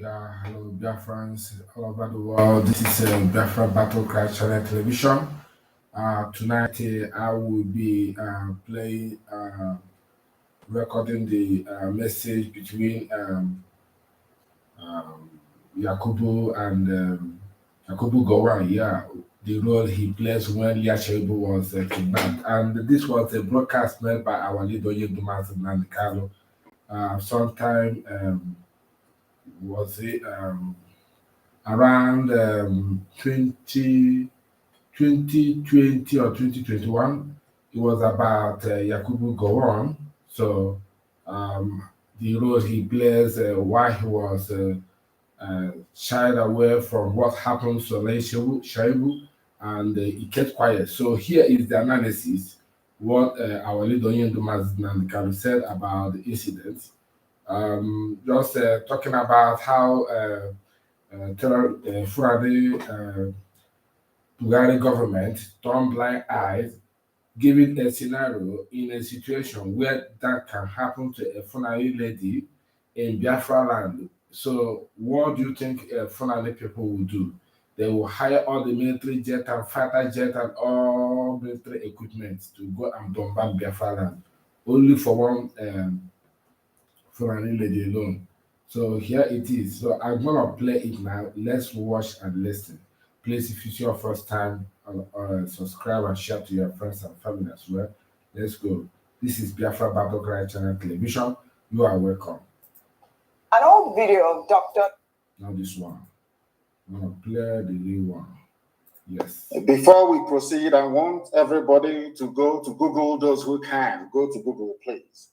Yeah, hello, Biafrans all over the world. This is Biafra Battle Cry Channel Television. Tonight, I will be playing, recording the message between um, Yakubu and Yakubu Gowon. Yeah, the role he plays when Leah Sharibu was kidnapped. And this was a broadcast made by our leader, Mazi Nnamdi Kanu. Sometime was it? Around 2020 or 2021. It was about Yakubu Gowon. So um, the role he plays while he was shied away from what happened to Leah Sharibu, and he kept quiet. So here is the analysis what our leader Mazi Nnamdi Kanu said about the incident. Just talking about how Fulani Bugari government turn blind eyes, giving a scenario in a situation where that can happen to a Fulani lady in Biafra land. So, what do you think Fulani people will do? They will hire all the military jet and fighter jet and all military equipment to go and bombard Biafra land, only for one Fulani lady alone. So here it is. So I'm gonna play it now. Let's watch and listen. Please, if it's your first time, subscribe and share to your friends and family as well. Let's go. This is Biafra Battle Cry Channel Television. You are welcome. An old video of Dr. Now this one. I'm gonna play the new one. Yes. Before we proceed, I want everybody to go to Google. Those who can go to Google, please,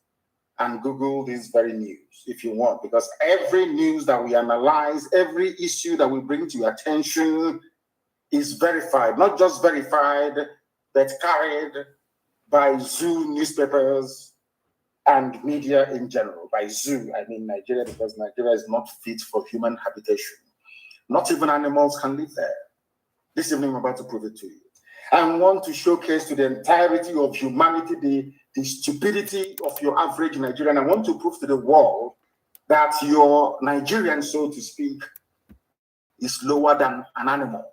and Google this very news if you want, because every news that we analyze, every issue that we bring to your attention is verified, not just verified, but carried by zoo newspapers and media in general. By zoo, I mean Nigeria, because Nigeria is not fit for human habitation. Not even animals can live there. This evening, I'm about to prove it to you. I want to showcase to the entirety of humanity the stupidity of your average Nigerian. I want to prove to the world that your Nigerian, so to speak, is lower than an animal.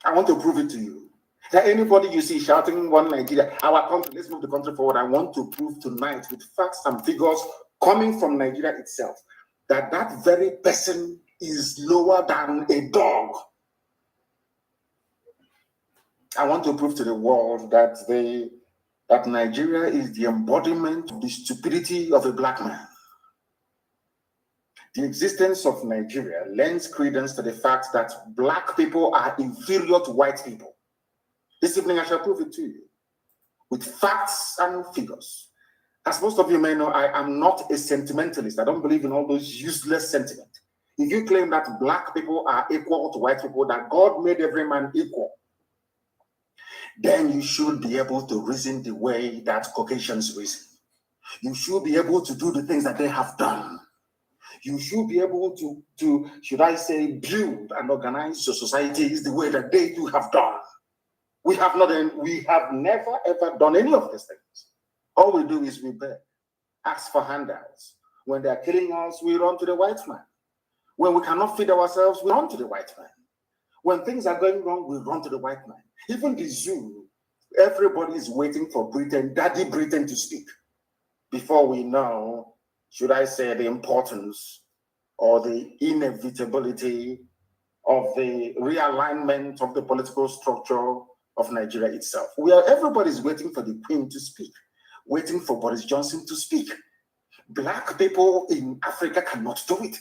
I want to prove it to you. That anybody you see shouting one Nigeria, our country, let's move the country forward. I want to prove tonight with facts and figures coming from Nigeria itself that that very person is lower than a dog. I want to prove to the world that that Nigeria is the embodiment of the stupidity of a black man. The existence of Nigeria lends credence to the fact that black people are inferior to white people. This evening, I shall prove it to you with facts and figures. As most of you may know, I am not a sentimentalist. I don't believe in all those useless sentiments. If you claim that black people are equal to white people, that God made every man equal, then you should be able to reason the way that Caucasians reason. You should be able to do the things that they have done. You should be able to should I say, build and organize your societies the way that they too have done. We have never ever done any of these things. All we do is we beg, ask for handouts. When they are killing us, we run to the white man. When we cannot feed ourselves, we run to the white man. When things are going wrong, we run to the white man. Even the zoo, everybody is waiting for Britain, Daddy Britain, to speak before we know, should I say, the importance or the inevitability of the realignment of the political structure of Nigeria itself. Everybody's waiting for the Queen to speak, waiting for Boris Johnson to speak. Black people in Africa cannot do it.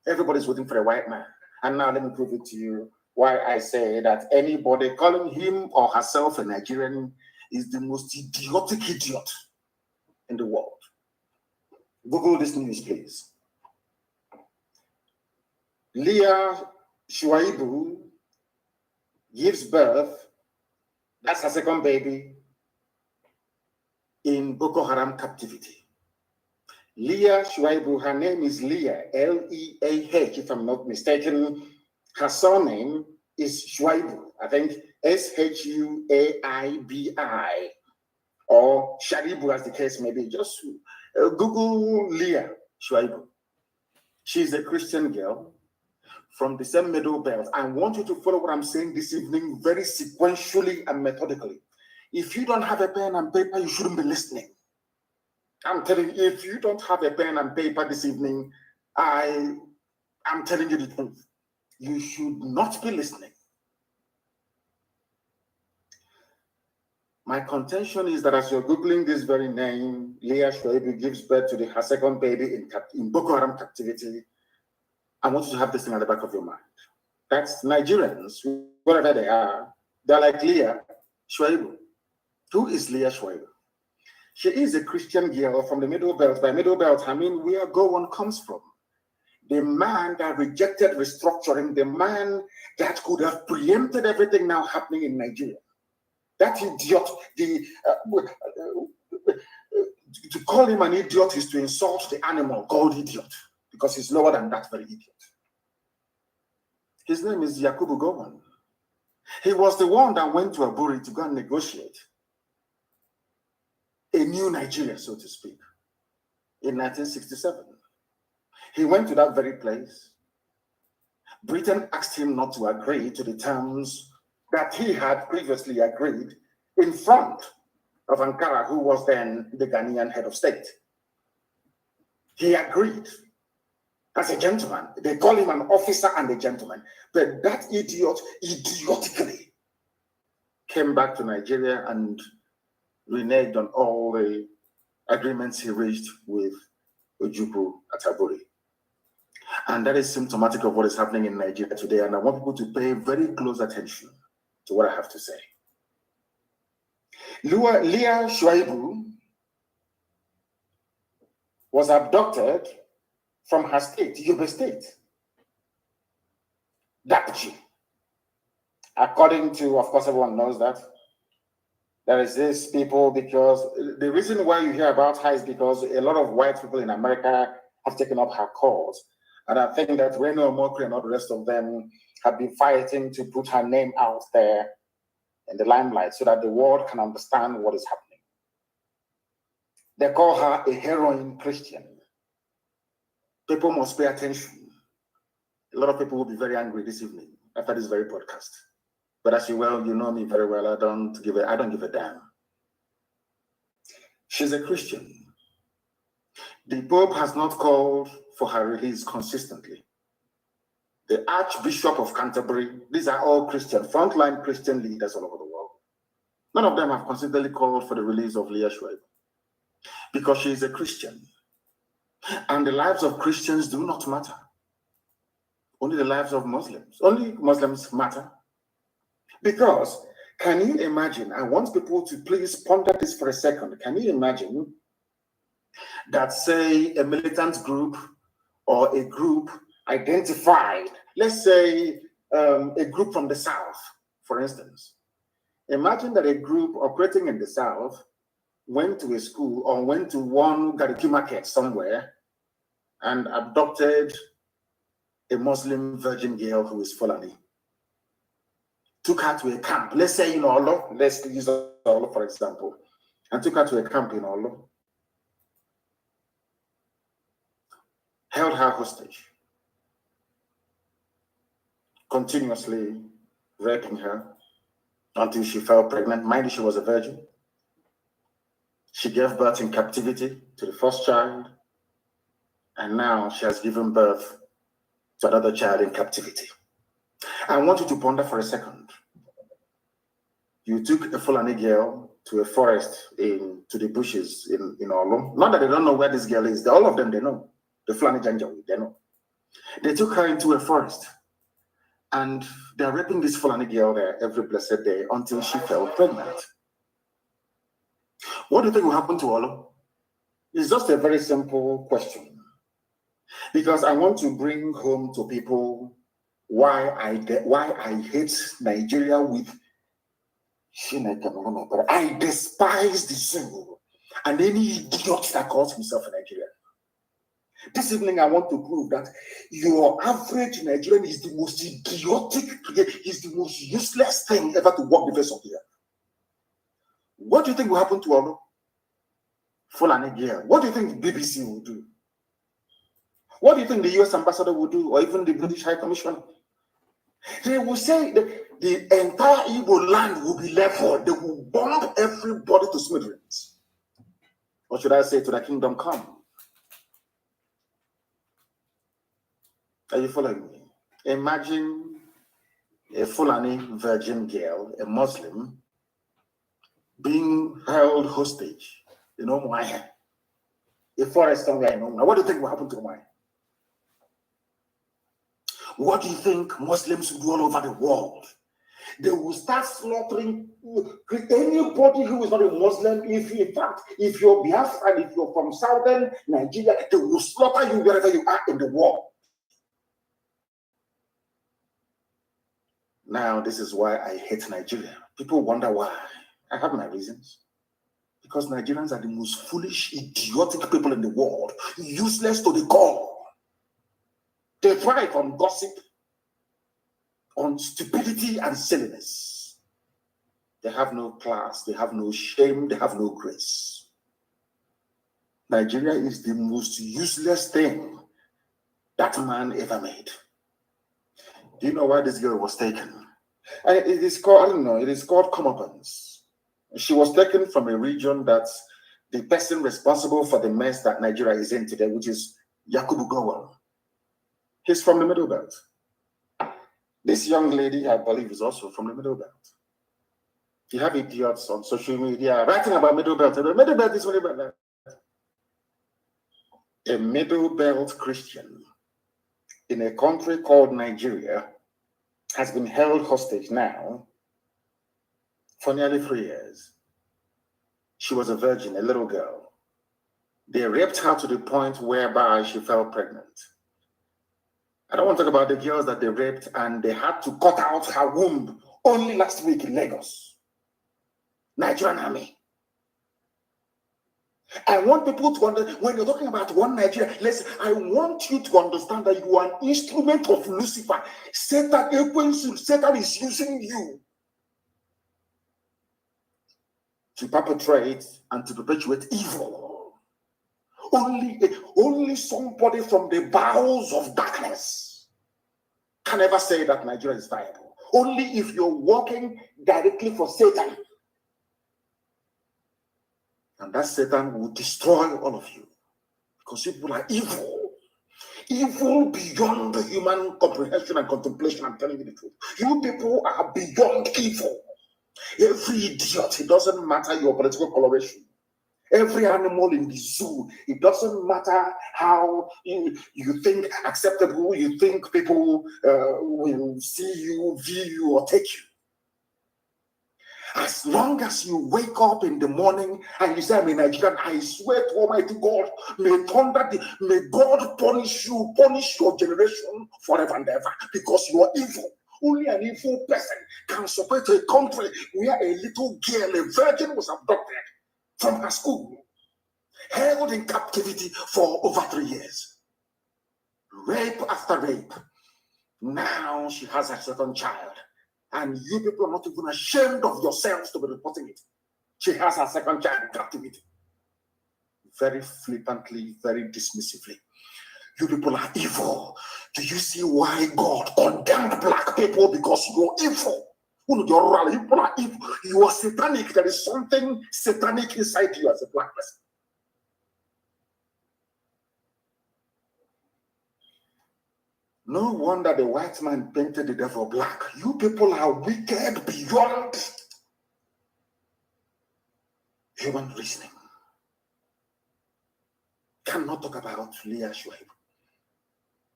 Everybody's waiting for a white man. And now let me prove it to you why I say that anybody calling him or herself a Nigerian is the most idiotic idiot in the world. Google this news, please. Leah Sharibu gives birth, that's her second baby, in Boko Haram captivity. Leah Sharibu, her name is Leah, L-E-A-H, if I'm not mistaken. Her surname is Shaibu, I think S-H-U-A-I-B-I, or Sharibu as the case may be. Just Google Leah Sharibu. She's a Christian girl from the same middle belt. I want you to follow what I'm saying this evening very sequentially and methodically. If you don't have a pen and paper, you shouldn't be listening. I'm telling you, if you don't have a pen and paper this evening, I'm telling you the truth. You should not be listening. My contention is that as you're Googling this very name, Leah Sharibu gives birth to her second baby in Boko Haram captivity. I want you to have this thing at the back of your mind. That's Nigerians, wherever they are, they're like Leah Sharibu. Who is Leah Sharibu? She is a Christian girl from the Middle Belt. By Middle Belt, I mean where Gowon comes from. The man that rejected restructuring, the man that could have preempted everything now happening in Nigeria. That idiot, to call him an idiot is to insult the animal called idiot, because he's lower than that very idiot. His name is Yakubu Gowon. He was the one that went to Aburi to go and negotiate a new Nigeria, so to speak, in 1967. He went to that very place. Britain asked him not to agree to the terms that he had previously agreed in front of Ankara, who was then the Ghanaian head of state. He agreed as a gentleman. They call him an officer and a gentleman. But that idiot idiotically came back to Nigeria and reneged on all the agreements he reached with Ojukwu at Aburi. And that is symptomatic of what is happening in Nigeria today. And I want people to pay very close attention to what I have to say. Leah Sharibu was abducted from her state, Yobe State, Dapchi. According to, of course, everyone knows that. There is this people, because the reason why you hear about her is because a lot of white people in America have taken up her cause. And I think that Reno Omokri and all the rest of them have been fighting to put her name out there in the limelight so that the world can understand what is happening. They call her a heroin Christian. People must pay attention. A lot of people will be very angry this evening after this very podcast. But as you know me very well, I don't give a damn. She's a Christian. The Pope has not called for her release consistently. The Archbishop of Canterbury, these are all Christian, frontline Christian leaders all over the world. None of them have consistently called for the release of Leah Sharibu because she is a Christian. And the lives of Christians do not matter. Only the lives of Muslims. Only Muslims matter. Because, can you imagine, I want people to please ponder this for a second. Can you imagine that, say, a militant group or a group identified, let's say a group from the South, for instance. Imagine that a group operating in the South went to a school or went to one Gariki market somewhere and abducted a Muslim virgin girl who is Fulani. Took her to a camp, let's say in Olo, let's use Olo for example, and took her to a camp in Olo, held her hostage, continuously raping her until she fell pregnant. Mind you, she was a virgin. She gave birth in captivity to the first child, and now she has given birth to another child in captivity. I want you to ponder for a second. You took a Fulani girl to a forest to the bushes in Olo. Not that they don't know where this girl is. All of them, they know. The Fulani Janjaweed, they know. They took her into a forest, and they're raping this Fulani girl there every blessed day until she fell pregnant. What do you think will happen to Olo? It's just a very simple question. Because I want to bring home to people why I hate Nigeria with I despise the Zulu and any idiot that calls himself a Nigerian. This evening, I want to prove that your average Nigerian is the most idiotic, is the most useless thing ever to walk the face of the earth. What do you think will happen to Olo? Fulani girl. What do you think the BBC will do? What do you think the US ambassador will do, or even the British High Commissioner? They will say that the entire Igbo land will be leveled. They will bomb everybody to smithereens. Or should I say, to the kingdom come? Are you following me? Imagine a Fulani virgin girl, a Muslim, being held hostage in Omaya, a forest somewhere in Omaya. What do you think will happen to Omaya? What do you think Muslims will do all over the world? They will start slaughtering anybody who is not a Muslim. If you're Biafra, if you're from southern Nigeria, they will slaughter you wherever you are in the world. Now, this is why I hate Nigeria. People wonder why. I have my reasons. Because Nigerians are the most foolish, idiotic people in the world, useless to the core. They thrive on gossip, on stupidity and silliness. They have no class, they have no shame, they have no grace. Nigeria is the most useless thing that man ever made. Do you know why this girl was taken? And it is called, I don't know, it is called comeuppance. She was taken from a region that's the person responsible for the mess that Nigeria is in today, which is Yakubu Gowon. He's from the Middle Belt. This young lady, I believe, is also from the Middle Belt. You have idiots on social media writing about Middle Belt. The Middle Belt is Middle Belt. A Middle Belt Christian in a country called Nigeria has been held hostage now for nearly 3 years. She was a virgin, a little girl. They raped her to the point whereby she fell pregnant. I don't want to talk about the girls that they raped and they had to cut out her womb only last week in Lagos. Nigerian army. I want people to understand, when you're talking about one Nigeria, I want you to understand that you are an instrument of Lucifer. Satan is using you to perpetrate and to perpetuate evil. Only somebody from the bowels of darkness can ever say that Nigeria is viable. Only if you're working directly for Satan. And that Satan will destroy all of you. Because people are evil. Evil beyond human comprehension and contemplation. I'm telling you the truth. You people are beyond evil. Every idiot, it doesn't matter your political coloration. Every animal in the zoo, it doesn't matter how you think acceptable, you think people will see you, view you, or take you. As long as you wake up in the morning and you say, I'm a Nigerian, I swear to Almighty God, may God punish you, punish your generation forever and ever, because you are evil. Only an evil person can support a country where a little girl, a virgin, was abducted from her school, held in captivity for over 3 years. Rape after rape. Now she has her second child. And you people are not even ashamed of yourselves to be reporting it. She has her second child in captivity. Very flippantly, very dismissively. You people are evil. Do you see why God condemned black people? Because you're evil. You people are evil. You are satanic. There is something satanic inside you as a black person. No wonder the white man painted the devil black. You people are wicked beyond human reasoning. Cannot talk about Leah Sharibu,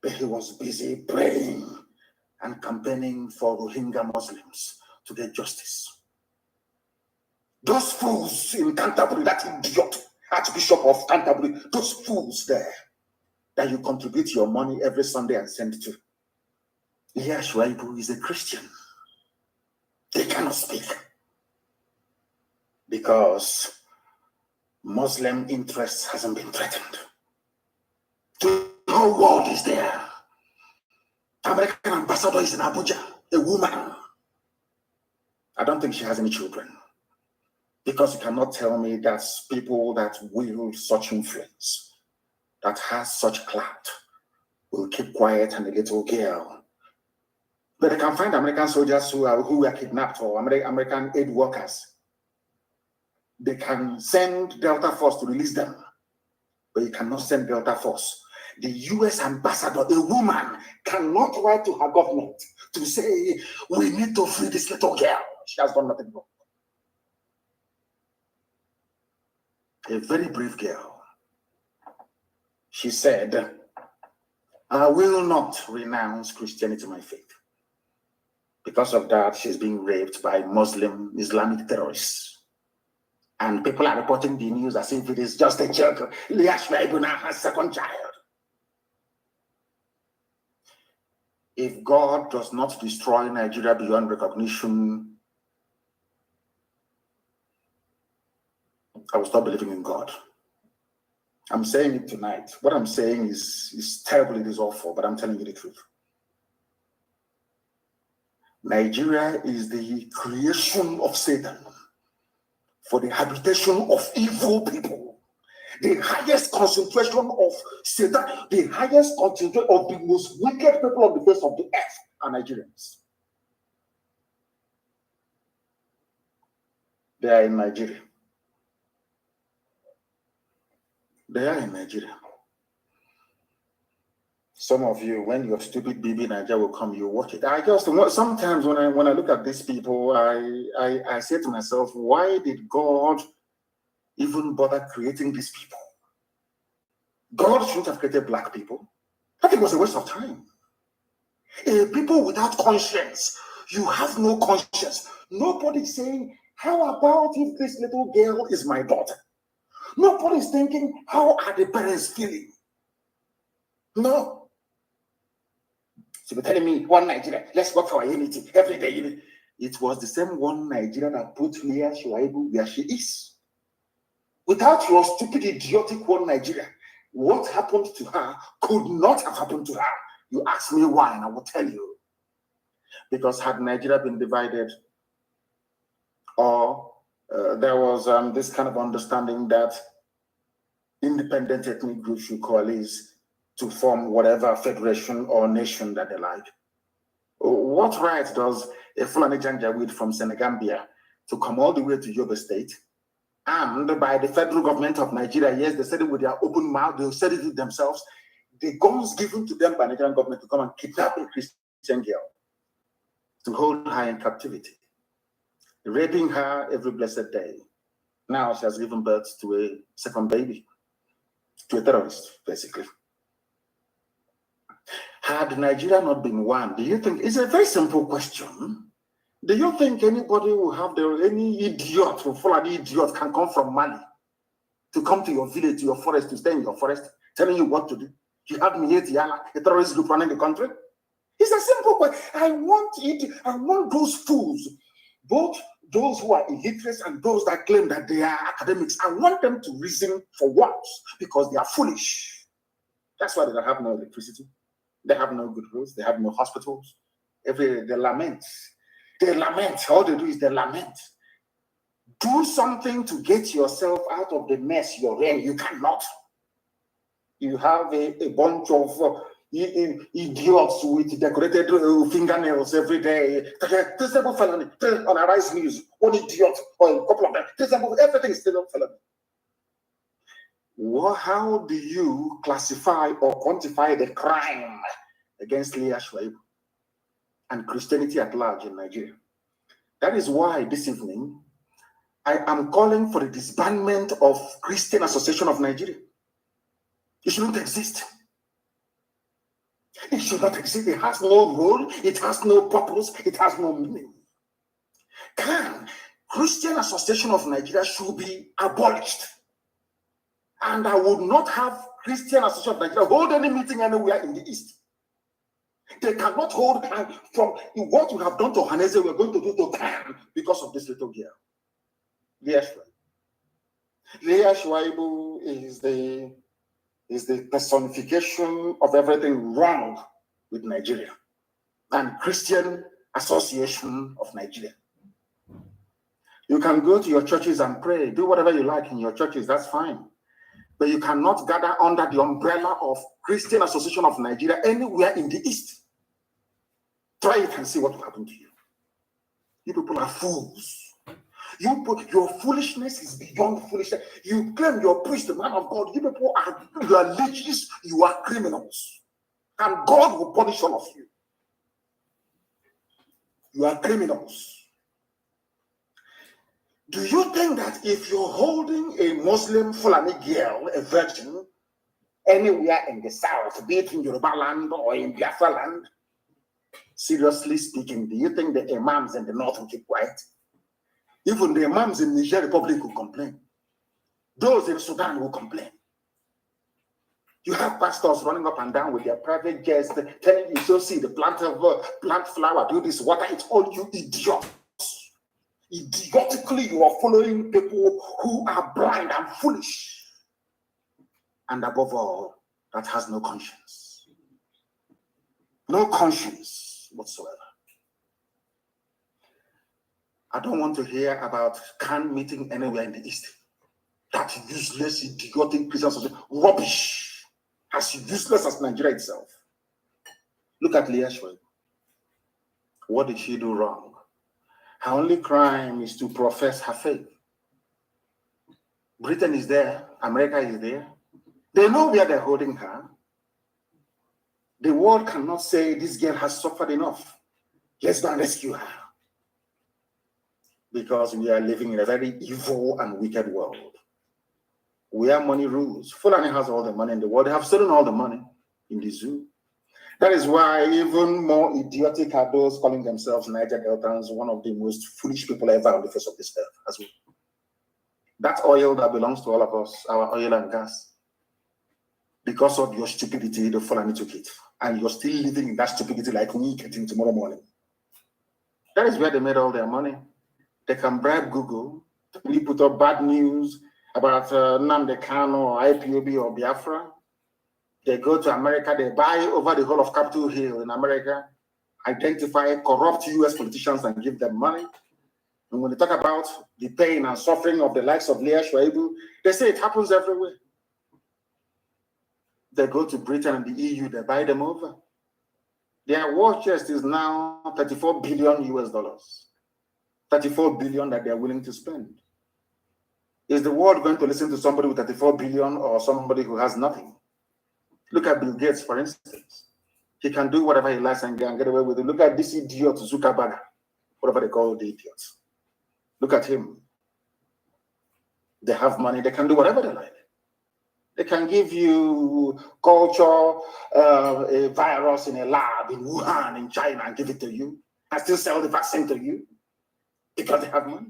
but he was busy praying and campaigning for Rohingya Muslims to get justice. Those fools in Canterbury, that idiot Archbishop of Canterbury, those fools there that you contribute your money every Sunday and send to. Leah Sharibu is a Christian. They cannot speak because Muslim interest hasn't been threatened. The whole world is there. American ambassador is in Abuja, a woman. I don't think she has any children, because you cannot tell me that people that wield such influence, that has such clout, will keep quiet and a little girl. But they can find American soldiers who were kidnapped or American aid workers. They can send Delta Force to release them, but you cannot send Delta Force. The US ambassador, a woman, cannot write to her government to say, we need to free this little girl. She has done nothing wrong. A very brave girl. She said, I will not renounce Christianity, my faith. Because of that, she's being raped by Muslim Islamic terrorists. And people are reporting the news as if it is just a joke. Leah Sharibu now has second child. If God does not destroy Nigeria beyond recognition, I will stop believing in God. I'm saying it tonight. What I'm saying is terrible, it is awful, but I'm telling you the truth. Nigeria is the creation of Satan for the habitation of evil people. The highest concentration of Satan, the highest concentration of the most wicked people on the face of the earth are Nigerians. They are in Nigeria. They are in Nigeria. Some of you, when your stupid baby Nigeria will come, you watch it. Sometimes when I look at these people, I say to myself, why did God even bother creating these people? God shouldn't have created black people. I think it was a waste of time. People without conscience, you have no conscience. Nobody's saying, how about if this little girl is my daughter? Nobody's thinking, how are the parents feeling? No. So you're telling me, one Nigeria, let's work for our unity every day. It was the same one Nigeria that put Leah Sharibu where she is. Without your stupid, idiotic one Nigeria, what happened to her could not have happened to her. You ask me why, and I will tell you. Because had Nigeria been divided, or there was this kind of understanding that independent ethnic groups should coalesce to form whatever federation or nation that they like. What right does a Fulani Janjaweed from Senegambia to come all the way to Yobe State, and by the federal government of Nigeria, yes, they said it with their open mouth, they said it themselves, the guns given to them by the Nigerian government to come and kidnap a Christian girl, to hold her in captivity, raping her every blessed day. Now she has given birth to a second baby, to a terrorist, basically. Had Nigeria not been one, do you think, it's a very simple question. Do you think anybody will have any idiot who follow the idiot can come from Mali to come to your village, to your forest, to stay in your forest, telling you what to do? You have Mieti Yala, a terrorist group running the country? It's a simple question. I want those fools, both those who are illiterate and those that claim that they are academics. I want them to reason for once because they are foolish. That's why they have no electricity. They have no good roads. They have no hospitals. They lament. They lament. All they do is they lament. Do something to get yourself out of the mess you're in. You cannot. You have a bunch of idiots with decorated fingernails every day. Traceable felony on Arise News. One idiot or a couple of them. Traceable, everything is still on felony. How do you classify or quantify the crime against Leah Sharibu and Christianity at large in Nigeria? That is why this evening I am calling for the disbandment of Christian Association of Nigeria. It shouldn't exist. It should not exist. It has no role. It has no purpose. It has no meaning. Christian Association of Nigeria should be abolished. And I would not have Christian Association of Nigeria hold any meeting anywhere in the East. They cannot hold from what we have done to Hanese, we're going to do to Khan because of this little girl. Leah Sharibu. Leah Sharibu is the personification of everything wrong with Nigeria and Christian Association of Nigeria. You can go to your churches and pray, do whatever you like in your churches, that's fine. But you cannot gather under the umbrella of Christian Association of Nigeria anywhere in the East. Try it and see what will happen to you. You people are fools. Your foolishness is beyond foolishness. You claim you're a priest, the man of God. You people are leeches, you are criminals. And God will punish all of you. You are criminals. Do you think that if you're holding a Muslim Fulani girl, a virgin, anywhere in the south, be it in Yoruba land or in Biafra land, seriously speaking, do you think the imams in the north will keep quiet? Even the imams in Niger Republic will complain. Those in Sudan will complain. You have pastors running up and down with their private jets telling you, so see the plant flower, do this, water, it's all you idiots. Idiotically, you are following people who are blind and foolish. And above all, that has no conscience. No conscience whatsoever. I don't want to hear about Khan meeting anywhere in the East. That useless, idiotic Christian rubbish. As useless as Nigeria itself. Look at Leah Sharibu. What did she do wrong? Her only crime is to profess her faith. Britain is there. America is there. They know where they're holding her. The world cannot say this girl has suffered enough. Let's go and rescue her. Because we are living in a very evil and wicked world. Where money rules. Fulani has all the money in the world. They have stolen all the money in the zoo. That is why even more idiotic are those calling themselves Niger Deltans, one of the most foolish people ever on the face of this earth as well. That oil that belongs to all of us, our oil and gas, because of your stupidity, the Fulani took it. And you're still living in that stupidity like we get in tomorrow morning. That is where they made all their money. They can bribe Google to really put up bad news about Nnamdi Kanu or IPOB or Biafra. They go to America, they buy over the whole of Capitol Hill in America, identify corrupt US politicians and give them money. And when they talk about the pain and suffering of the likes of Leah Sharibu, they say it happens everywhere. They go to Britain and the EU, they buy them over. Their war chest is now 34 billion US dollars. 34 billion that they're willing to spend. Is the world going to listen to somebody with 34 billion or somebody who has nothing? Look at Bill Gates, for instance. He can do whatever he likes and get away with it. Look at this idiot Zuckerberg, whatever they call the idiots. Look at him. They have money. They can do whatever they like. They can give you culture, a virus in a lab in Wuhan, in China, and give it to you, and still sell the vaccine to you because they have money.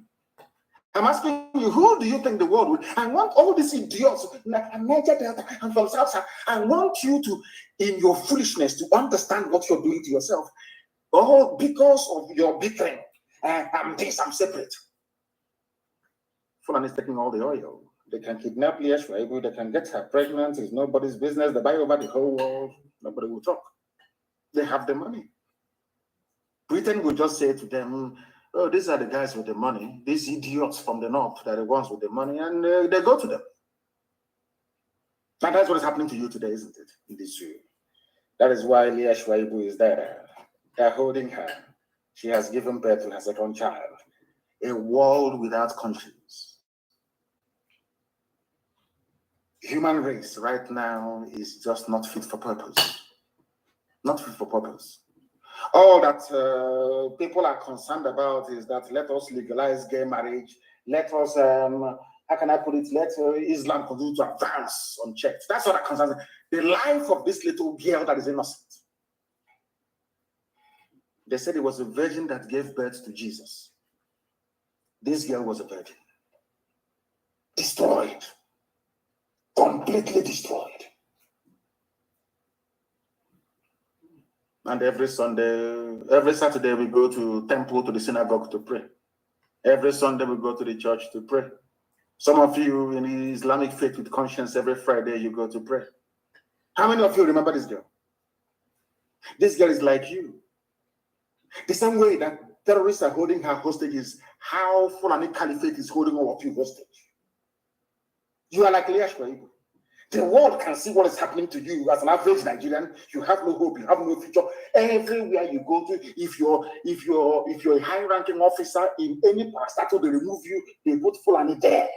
I'm asking you, who do you think the world would? I want all these idiots, like Niger Delta and from South. I want you to, in your foolishness, to understand what you're doing to yourself. Oh, because of your bickering, I'm this, I'm separate. Fulani is taking all the oil. They can kidnap Leah Sharibu, they can get her pregnant, it's nobody's business. They buy over the whole world, nobody will talk. They have the money. Britain will just say to them, oh, these are the guys with the money. These idiots from the north, they're the ones with the money, and they go to them. And that's what is happening to you today, isn't it? In this zoo. That is why Leah Sharibu is there. They're holding her. She has given birth to her second child. A world without conscience. Human race right now is just not fit for purpose. Not fit for purpose. All that people are concerned about is that let us legalize gay marriage. Let us, how can I put it? Let Islam continue to advance unchecked. That's what concerns the life of this little girl that is innocent. They said it was a virgin that gave birth to Jesus. This girl was a virgin. Destroyed. Completely destroyed. And every Sunday, every Saturday, we go to temple, to the synagogue to pray. Every Sunday, we go to the church to pray. Some of you in the Islamic faith with conscience, every Friday, you go to pray. How many of you remember this girl? This girl is like you. The same way that terrorists are holding her hostage is how Fulani Caliphate is holding all of you hostage. You are like Leah Sharibu. The world can see what is happening to you as an average Nigerian. You have no hope. You have no future. Everywhere you go to, if you're a high-ranking officer in any parastatal, they remove you. They put Fulani there.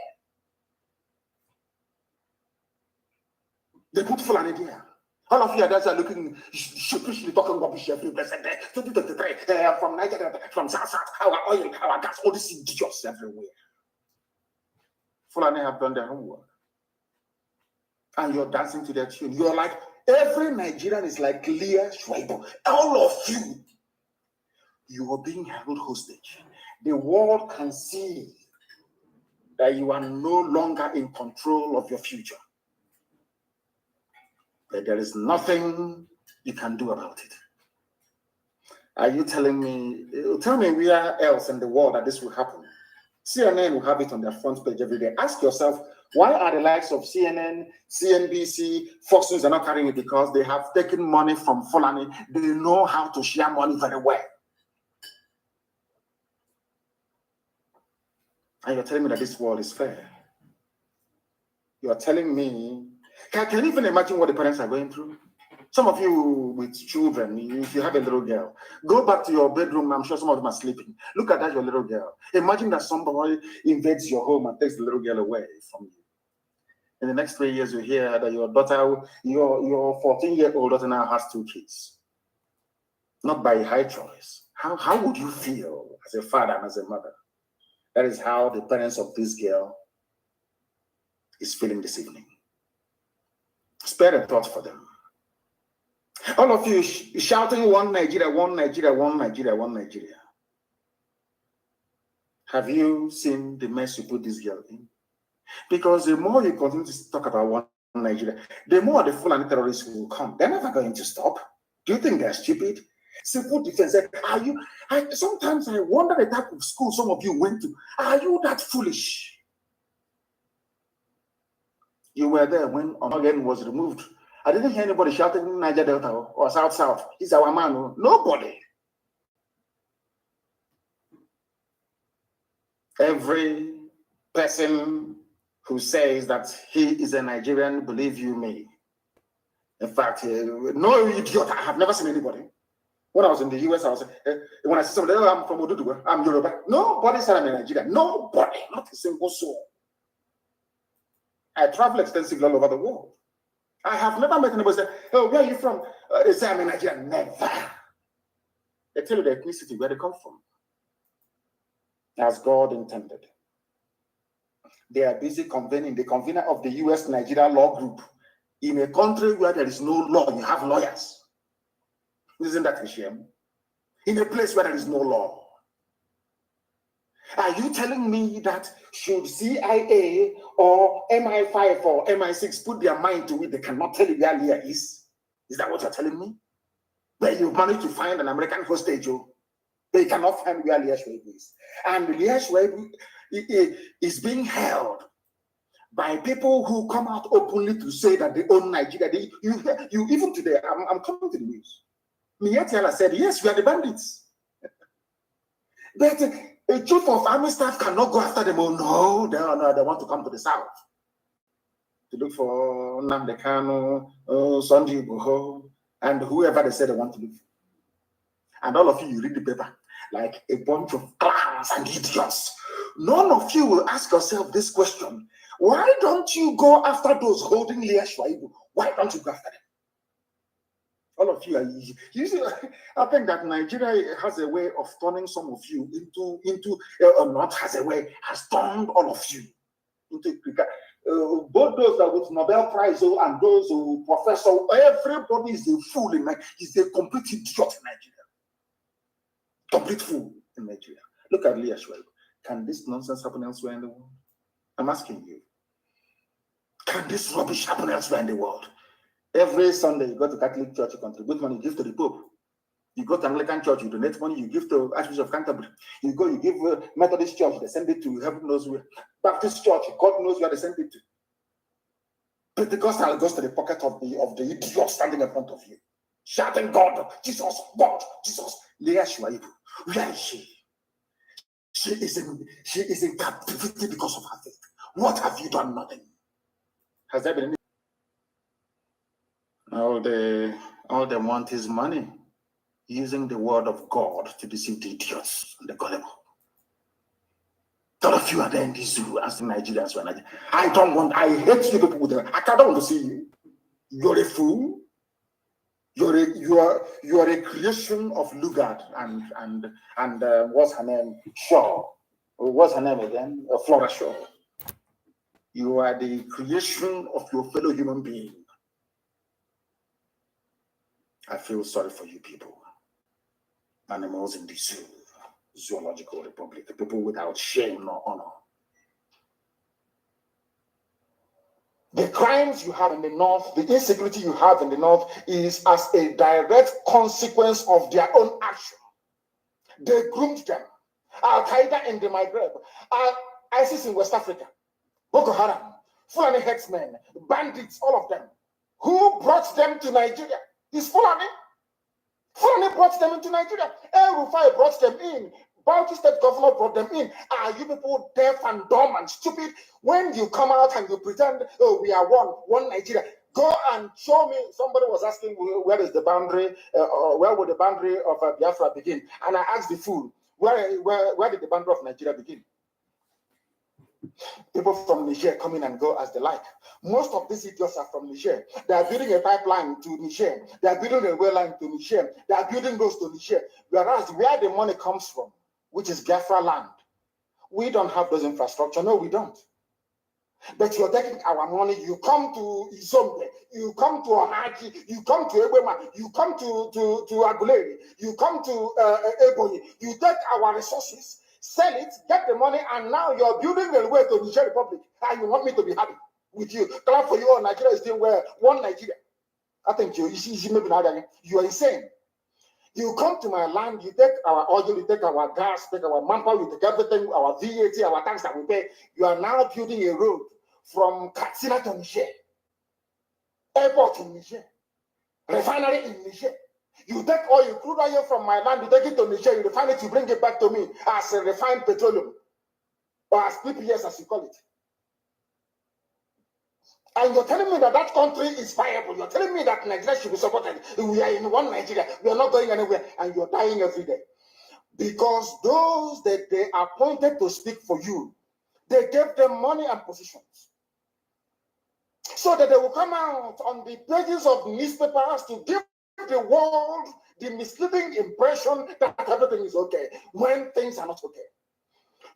They put Fulani there. All of you others are looking sheepishly talking rubbish every blessed day. 2023 from Nigeria, from South, our oil, our gas, all these idiots everywhere. Fulani have done their homework. And you're dancing to their tune. You're like, every Nigerian is like Leah Sharibu. All of you, you are being held hostage. The world can see that you are no longer in control of your future. But there is nothing you can do about it. Are you telling me, tell me where else in the world that this will happen? CNN will have it on their front page every day. Ask yourself, why are the likes of CNN, CNBC, Fox News are not carrying it? Because they have taken money from Fulani. They know how to share money very well. And you're telling me that this world is fair. You're telling me, can you even imagine what the parents are going through? Some of you with children, if you have a little girl, go back to your bedroom. I'm sure some of them are sleeping. Look at that, your little girl. Imagine that somebody invades your home and takes the little girl away from you. In the next 3 years, you hear that your daughter, your 14-year-old daughter now has 2 kids. Not by high choice. How would you feel as a father and as a mother? That is how the parents of this girl is feeling this evening. Spare a thought for them. All of you shouting, one Nigeria, one Nigeria, one Nigeria, one Nigeria. Have you seen the mess you put this girl in? Because the more you continue to talk about one Nigeria, the more the Fulani terrorists will come. They're never going to stop. Do you think they're stupid? Simple defense. Sometimes I wonder the type of school some of you went to. Are you that foolish? You were there when Omagen was removed. I didn't hear anybody shouting Niger Delta or South. He's our man. Nobody. Every person who says that he is a Nigerian, believe you me. In fact, no idiot. I have never seen anybody. When I was in the US, I was when I see somebody, I'm from Oduduwa, I'm Yoruba. Nobody said I'm a Nigerian. Nobody, not a single soul. I travel extensively all over the world. I have never met anybody say, "Oh, where are you from?" They say I'm a Nigerian. Never. They tell you the ethnicity, where they come from. As God intended. They are busy convening, the convener of the US Nigeria law group. In a country where there is no law, you have lawyers. Isn't that a shame? In a place where there is no law. Are you telling me that should CIA or MI5 or MI6 put their mind to it, they cannot tell you where Leah is? Is that what you're telling me? Where you managed to find an American hostage, they cannot find where Leah Sharibu is. And Leah Sharibu is being held by people who come out openly to say that they own Nigeria. You even today, I'm coming to the news. Mietiala said, yes, we are the bandits. But a chief of army staff cannot go after them. Oh, no, they want to come to the south to look for Nnamdi Kanu, Shaibu, and whoever they say they want to look for. And all of you read the paper like a bunch of clowns and idiots. None of you will ask yourself this question. Why don't you go after those holding Leah Sharibu? Why don't you go after them? All of you are easy. I think that Nigeria has a way of turning some of you has turned all of you into both those that with Nobel Prize and those who professor. Everybody is a fool in Nigeria. Is a complete idiot in Nigeria. Complete fool in Nigeria. Look at Leah Sharibu. Can this nonsense happen elsewhere in the world? I'm asking you. Can this rubbish happen elsewhere in the world? Every Sunday, you go to Catholic Church, you contribute money, you give to the Pope. You go to Anglican Church, you donate money, you give to Archbishop of Canterbury. You give Methodist Church, they send it to heaven knows where. Baptist Church, God knows where they send it to. Pentecostal goes to the pocket of the idiot standing in front of you, shouting, God, Jesus, Leah Sharibu, where is she? She is in captivity because of her faith. What have you done? Nothing. Has there been any? All they want is money, using the word of God to deceive the idiots and the gullible. All of you are there in the zoo as the Nigerians were. I hate you people with them. I don't want to see you. You're a fool. You are a creation of Lugard and what's her name? Shaw. What's her name again? Flora Shaw. You are the creation of your fellow human being. I feel sorry for you people. Animals in the zoo, zoological republic, the people without shame nor honor. The crimes you have in the north, the insecurity you have in the north is as a direct consequence of their own action. They groomed them. Al-Qaeda in the Maghreb, ISIS in West Africa, Boko Haram, Fulani headsmen, bandits, all of them. Who brought them to Nigeria? It's Fulani. Fulani brought them into Nigeria. El Rufai brought them in. Bauchi State Governor brought them in. Are you people deaf and dumb and stupid? When you come out and you pretend, oh, we are one Nigeria, go and show me. Somebody was asking, where is the boundary, where would the boundary of Biafra begin? And I asked the fool, where did the boundary of Nigeria begin? People from Niger come in and go as they like. Most of these idiots are from Niger. They are building a pipeline to Niger. They are building a rail line to Niger. They are building roads to Niger. Whereas where the money comes from, which is Biafra land, we don't have those infrastructure. No, we don't. But you're taking our money. You come to Izombe, you come to Onaji, you come to Ebema, you come to Aguleri, you come to Ebonyi. You take our resources, sell it, get the money, and now you're building a way to Niger Republic. And you want me to be happy with you? Clap for you. Oh, Nigeria is doing well. One Nigeria. I think you are insane. You come to my land, you take our oil, you take our gas, take our manpower, you take everything, our VAT, our tax that we pay. You are now building a road from Katsina to Niger, airport in Niger, refinery in Niger. You take oil, crude oil from my land, you take it to Niger, you refine it, you bring it back to me as a refined petroleum, or as PPS as you call it. And you're telling me that that country is viable. You're telling me that Nigeria should be supported. We are in one Nigeria. We are not going anywhere. And you're dying every day. Because those that they appointed to speak for you, they gave them money and positions. So that they will come out on the pages of newspapers to give the world the misleading impression that everything is okay when things are not okay.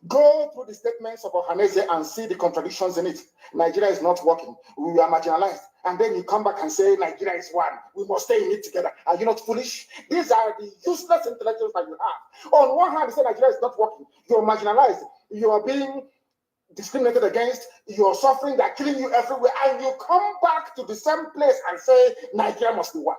Go through the statements of Ohaneze and see the contradictions in it. Nigeria is not working. We are marginalized. And then you come back and say Nigeria is one. We must stay in it together. Are you not foolish? These are the useless intellectuals that you have. On one hand, you say Nigeria is not working. You're marginalized. You are being discriminated against. You're suffering. They're killing you everywhere. And you come back to the same place and say Nigeria must be one.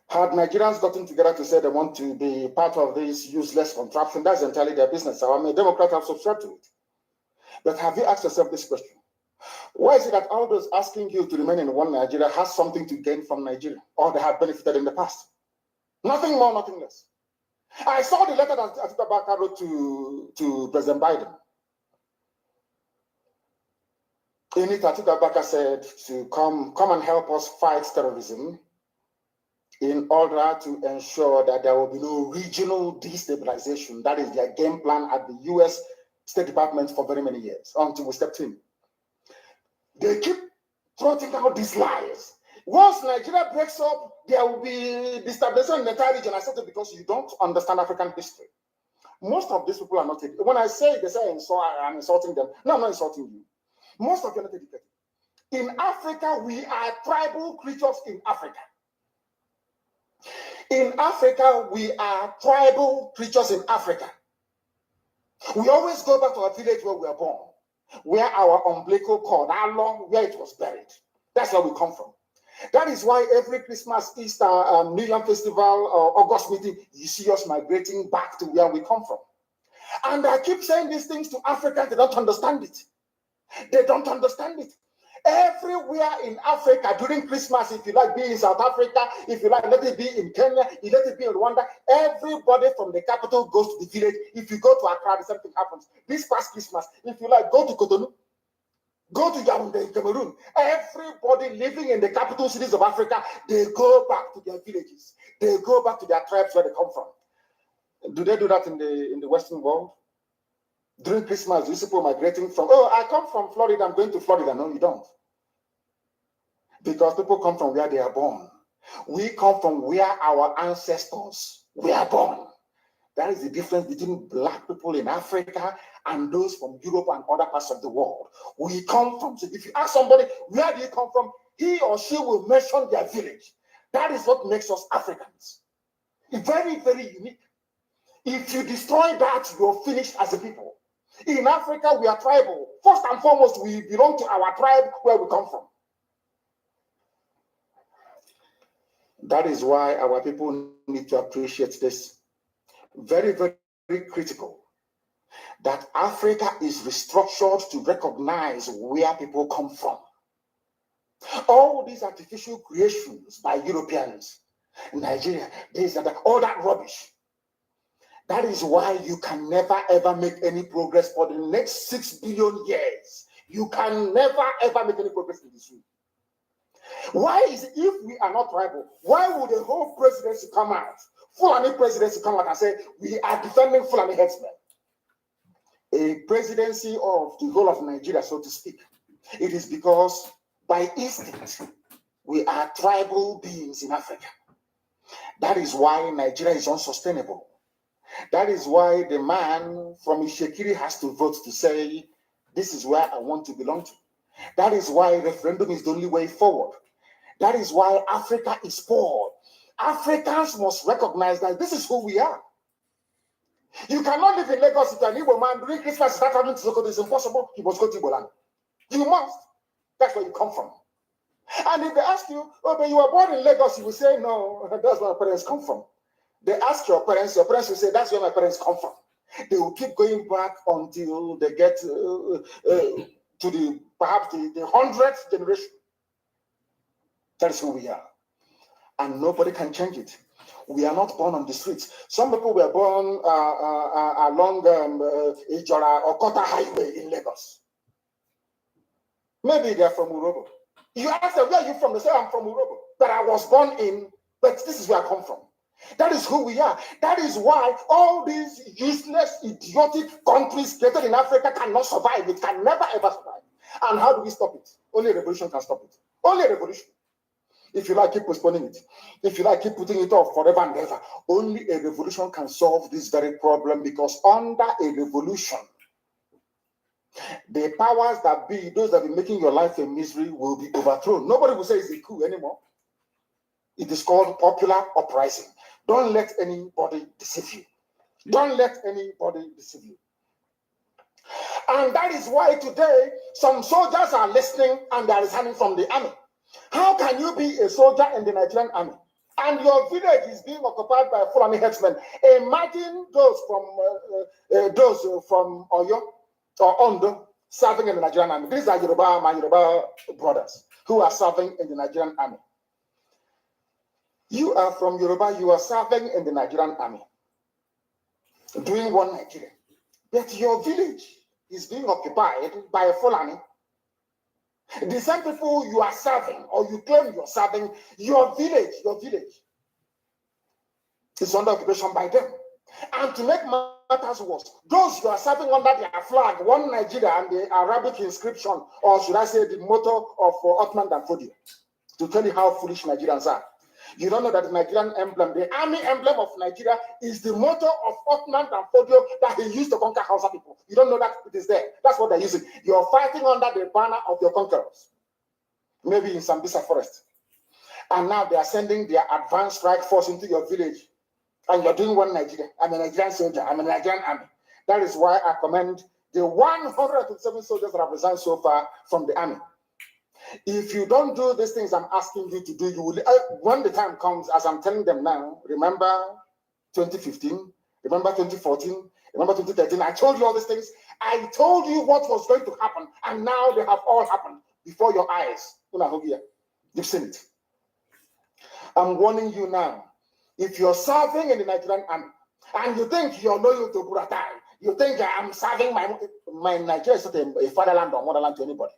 Had Nigerians gotten together to say they want to be part of this useless contraption, that's entirely their business. I'm a Democrat, I've subscribed to it. But have you asked yourself this question? Why is it that all those asking you to remain in one Nigeria has something to gain from Nigeria, or they have benefited in the past? Nothing more, nothing less. I saw the letter that Atiku Abubakar wrote to President Biden. In it, Atiku Abubakar said to come and help us fight terrorism, in order to ensure that there will be no regional destabilization. That is their game plan at the U.S. State Department for very many years, until we stepped in. They keep trotting out these lies. Once Nigeria breaks up, there will be destabilization in the entire region. I said it because you don't understand African history. Most of these people are not educated. When I say they say I'm insulting them, no, I'm not insulting you. Most of you are not educated. In Africa, we are tribal creatures in Africa. In Africa, we are tribal creatures in Africa. We always go back to our village where we were born, where our umbilical cord, how long, where it was buried. That's where we come from. That is why every Christmas, Easter, New Year Festival, or August meeting, you see us migrating back to where we come from. And I keep saying these things to Africans, they don't understand it. They don't understand it. Everywhere in Africa during Christmas, if you like, be in South Africa, if you like, let it be in Kenya, you let it be in Rwanda, everybody from the capital goes to the village. If you go to Accra, the same thing happens. This past Christmas, if you like, go to Cotonou. Go to Yaoundé in Cameroon. Everybody living in the capital cities of Africa, they go back to their villages. They go back to their tribes where they come from. Do they do that in the Western world? During Christmas, these people migrating from, oh, I come from Florida, I'm going to Florida. No, you don't. Because people come from where they are born. We come from where our ancestors were born. That is the difference between black people in Africa and those from Europe and other parts of the world. We come from, so if you ask somebody, where do you come from? He or she will mention their village. That is what makes us Africans. Very, very unique. If you destroy that, you're finished as a people. In Africa, we are tribal. First and foremost, we belong to our tribe where we come from. That is why our people need to appreciate this. Very, very, very critical that Africa is restructured to recognize where people come from. All these artificial creations by Europeans, Nigeria, this and that, all that rubbish. That is why you can never ever make any progress for the next 6 billion years. You can never ever make any progress in this room. Why is it, if we are not tribal, why would the whole presidency come out, Fulani presidency come out and say, we are defending Fulani headsmen? A presidency of the whole of Nigeria, so to speak. It is because by instinct, we are tribal beings in Africa. That is why Nigeria is unsustainable. That is why the man from Ishekiri has to vote to say, this is where I want to belong to. That is why referendum is the only way forward. That is why Africa is poor. Africans must recognize that this is who we are. You cannot live in Lagos if you're an Igbo man during Christmas, start traveling to Sokoto. It's impossible. You must go to Igbo land. You must. That's where you come from. And if they ask you, oh, but you were born in Lagos, you will say, no, that's where my parents come from. They ask your parents will say, that's where my parents come from. They will keep going back until they get to perhaps the 100th generation. That is who we are. And nobody can change it. We are not born on the streets. Some people were born along Ijora or Kota Highway in Lagos. Maybe they're from Urobo. You ask them, where are you from? They say, I'm from Urobo. But I was born in, but this is where I come from. That is who we are. That is why all these useless, idiotic countries created in Africa cannot survive. It can never ever survive. And how do we stop it? Only a revolution can stop it. Only a revolution. If you like, keep postponing it. If you like, keep putting it off forever and ever. Only a revolution can solve this very problem, because under a revolution, the powers that be, those that be making your life a misery, will be overthrown. Nobody will say it's a coup anymore. It is called popular uprising. Don't let anybody deceive you. Don't let anybody deceive you. And that is why today some soldiers are listening and they are resigning from the army. How can you be a soldier in the Nigerian army and your village is being occupied by Fulani headsmen? Imagine those from Oyo or Ondo serving in the Nigerian army. These are my Yoruba brothers who are serving in the Nigerian army. You are from Yoruba, you are serving in the Nigerian army, doing one Nigeria. But your village is being occupied by a Fulani. The same people you are serving, or you claim you're serving, your village is under occupation by them. And to make matters worse, those you are serving under their flag, one Nigeria, and the Arabic inscription, or should I say the motto of Othman Danfodio, to tell you how foolish Nigerians are. You don't know that the Nigerian emblem, the army emblem of Nigeria, is the motto of Othman Danfodio that he used to conquer Hausa people. You don't know that it is there. That's what they're using. You're fighting under the banner of your conquerors. Maybe in Sambisa forest. And now they are sending their advanced strike force into your village. And you're doing one Nigeria. I'm a Nigerian soldier. I'm a Nigerian army. That is why I commend the 127 soldiers that have resigned so far from the army. If you don't do these things I'm asking you to do, you will, when the time comes, as I'm telling them now, remember 2015, remember 2014, remember 2013, I told you all these things. I told you what was going to happen, and now they have all happened before your eyes. You've seen it. I'm warning you now. If you're serving in the Nigerian army, and you think you're loyal to Buratai, you think I'm serving my Nigeria is not a fatherland or motherland to anybody.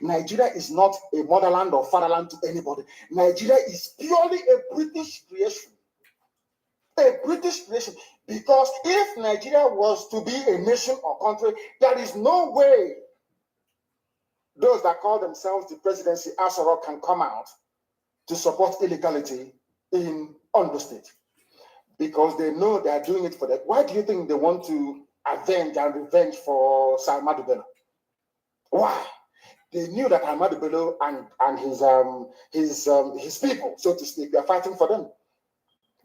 Nigeria is not a motherland or fatherland to anybody. Nigeria is purely a British creation. A British creation. Because if Nigeria was to be a nation or country, there is no way those that call themselves the presidency Asoro can come out to support illegality in Ondo State. Because they know they are doing it for that. Why do you think they want to avenge and revenge for Sir Ahmadu Bello? Why? They knew that Ahmadu Bello and his people, so to speak, they are fighting for them.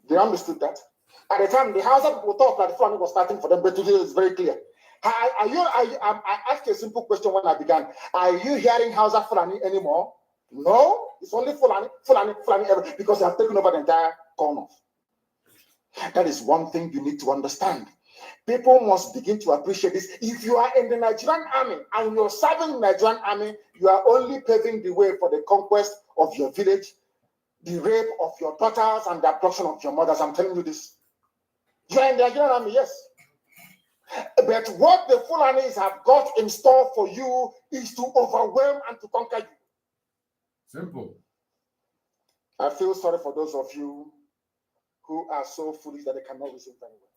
They understood that. At the time, the Hausa people thought that the Fulani was fighting for them, but today it's very clear. I asked you a simple question when I began. Are you hearing Hausa Fulani anymore? No, it's only Fulani, because they have taken over the entire corner. That is one thing you need to understand. People must begin to appreciate this. If you are in the Nigerian army and you're serving the Nigerian army, you are only paving the way for the conquest of your village, the rape of your daughters, and the abduction of your mothers. I'm telling you this. You are in the Nigerian army, yes. But what the Fulanis have got in store for you is to overwhelm and to conquer you. Simple. I feel sorry for those of you who are so foolish that they cannot reason very well.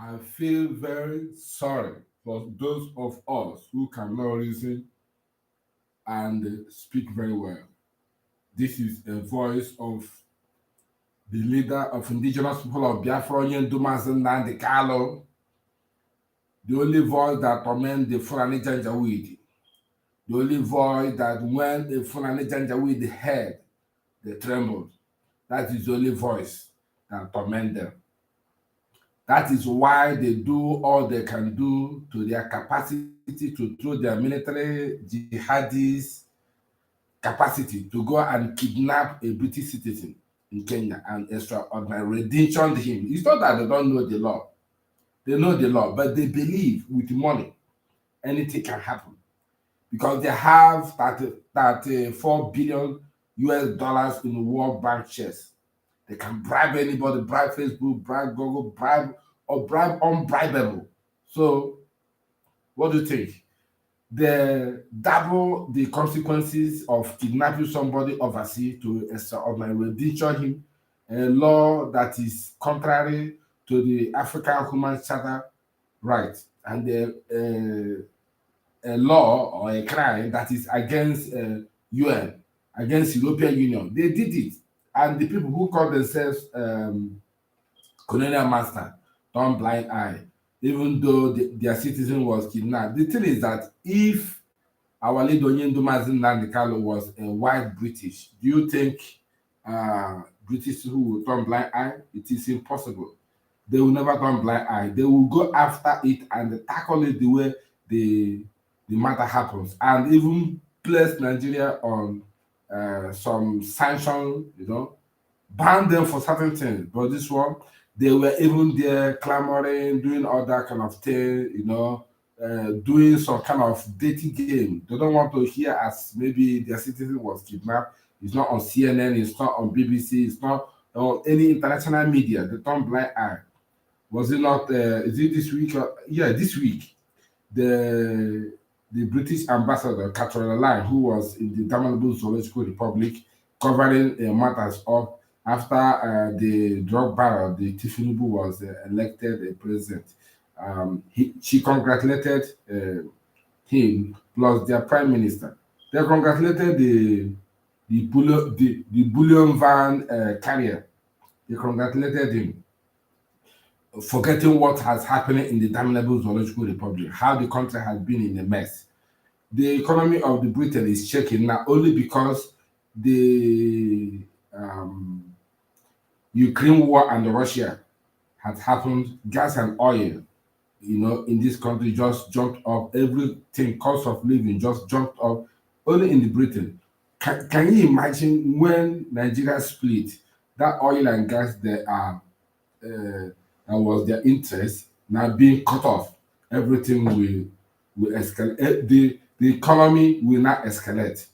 I feel very sorry for those of us who cannot reason and speak very well. This is a voice of the leader of indigenous people of Biafra, Mazi Nnamdi Kanu, the only voice that torments the Fulani Janjaweed, the only voice that when the Fulani Janjaweed heard, they trembled. That is the only voice that torments them. That is why they do all they can do to their capacity to throw their military jihadis capacity to go and kidnap a British citizen in Kenya and extraordinary redemption him. It's not that they don't know the law. They know the law, but they believe with money anything can happen. Because they have 34 billion US dollars in World Bank shares. They can bribe anybody, bribe Facebook, bribe Google, bribe unbribable. So, what do you think? They double the consequences of kidnapping somebody overseas to extraordinary redemption him, a law that is contrary to the African Human Charter right, and a law or a crime that is against UN, against European Union. They did it. And the people who call themselves colonial master turn blind eye, even though their citizen was kidnapped. The thing is that if our leader Mazi Nnamdi Kanu was a white British, do you think British who will turn blind eye? It is impossible. They will never turn blind eye. They will go after it and tackle it the way the matter happens, and even place Nigeria on some sanctions, ban them for certain things. But this one, they were even there clamoring, doing all that kind of thing, doing some kind of dating game. They don't want to hear as maybe their citizen was kidnapped. It's not on CNN, it's not on BBC, it's not on any international media. They turn blind eye. Was it not, is it this week? Yeah, this week. The British ambassador, Caroline, who was in the Damnable Zoological Republic, covering matters up after the drug baron, the Tinubu, was elected president. She congratulated him plus their prime minister. They congratulated the bullion van carrier. They congratulated him, forgetting what has happened in the Damnable Zoological Republic, how the country has been in a mess. The economy of the Britain is shaking now only because the Ukraine war and Russia had happened. Gas and oil, in this country just jumped up. Everything, cost of living just jumped up only in the Britain. Can you imagine when Nigeria split, that oil and gas that was their interest now being cut off? Everything will escalate. The economy will not escalate.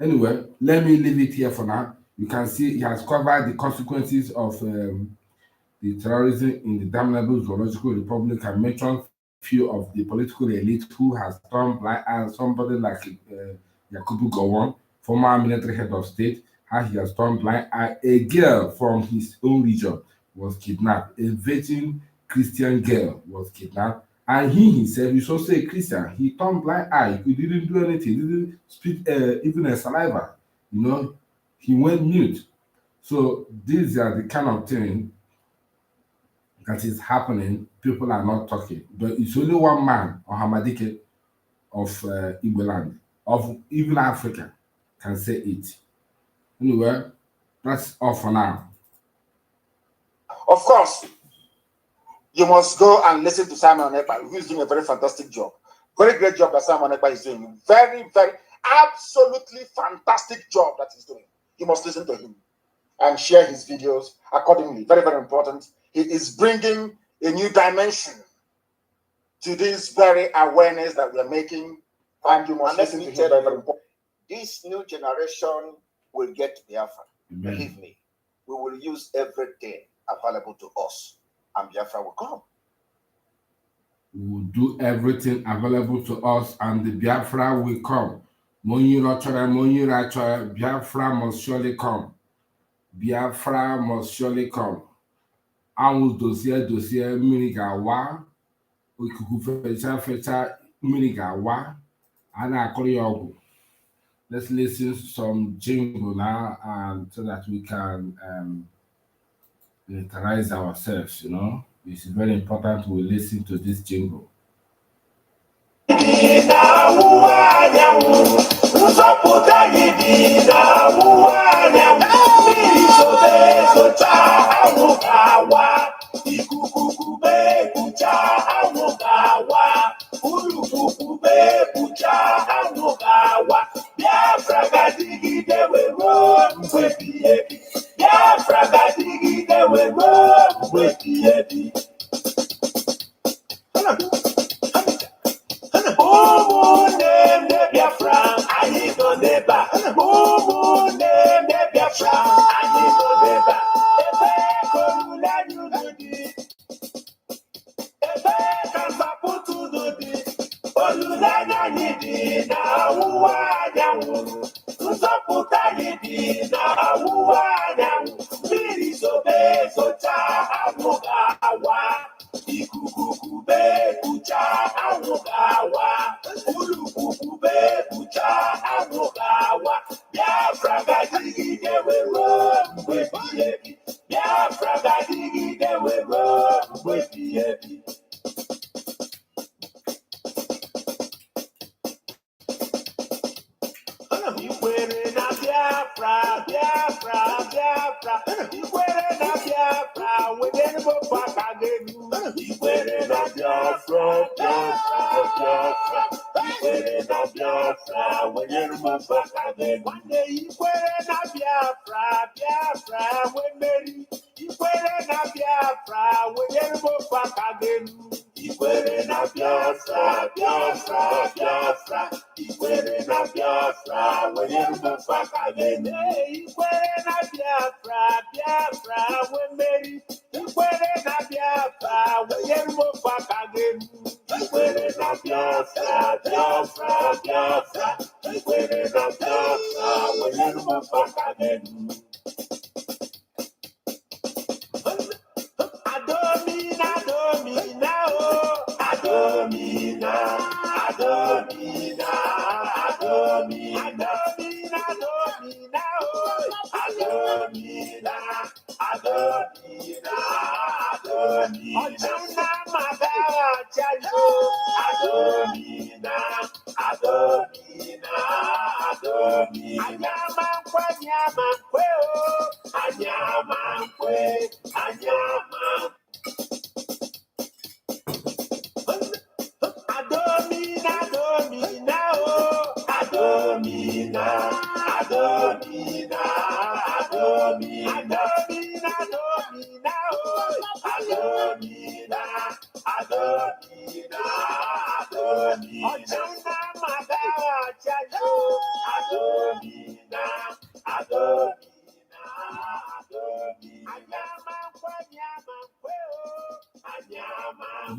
Anyway, let me leave it here for now. You can see he has covered the consequences of the the terrorism in the damnable zoological republic, and mention few of the political elite who has turned blind eye. Somebody like Yakubu Gowon, former military head of state, how he has turned blind eye. A girl from his own region was kidnapped. A virgin Christian girl was kidnapped. And he himself is also a Christian. He turned blind eye. He didn't do anything. He didn't speak even a saliva. You know, he went mute. So these are the kind of things that is happening. People are not talking. But it's only one man, Ohamadike, of Igbo land, of even Africa, can say it. Anyway, that's all for now. Of course, you must go and listen to Simon Ekpa, who is doing a very fantastic job. Very great job that Simon Ekpa is doing. Very, very, absolutely fantastic job that he's doing. You must listen to him and share his videos accordingly. Very, very important. He is bringing a new dimension to this very awareness that we are making. And you must listen to him. Very, very important. This new generation will get Biafra. Believe me. We will use everything available to us, and Biafra will come. We will do everything available to us, and the Biafra will come. Biafra must surely come. Biafra must surely come. Anwụ dozie mmiri ga-awa, ikuku fecha mmiri ga-awa, a na-akụrụ ya ọgwụ. Let's listen to some jingle now, and so that we can militarize ourselves, you know. It's very important we listen to this jingle.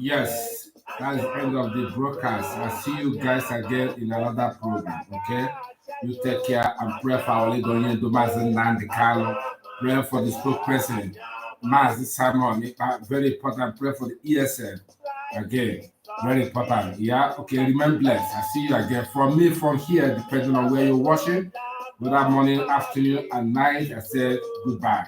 Yes, that's the end of the broadcast. I'll see you guys again in another program, okay? You take care and pray for our leader, Mazi Nnamdi Kanu. Pray for the spokesperson, Mazi Simon. Very important. Pray for the ESN. Again, very important. Yeah, okay, remain blessed. I'll see you again. From me, from here, depending on where you're watching, whether morning, afternoon, and night, I say goodbye.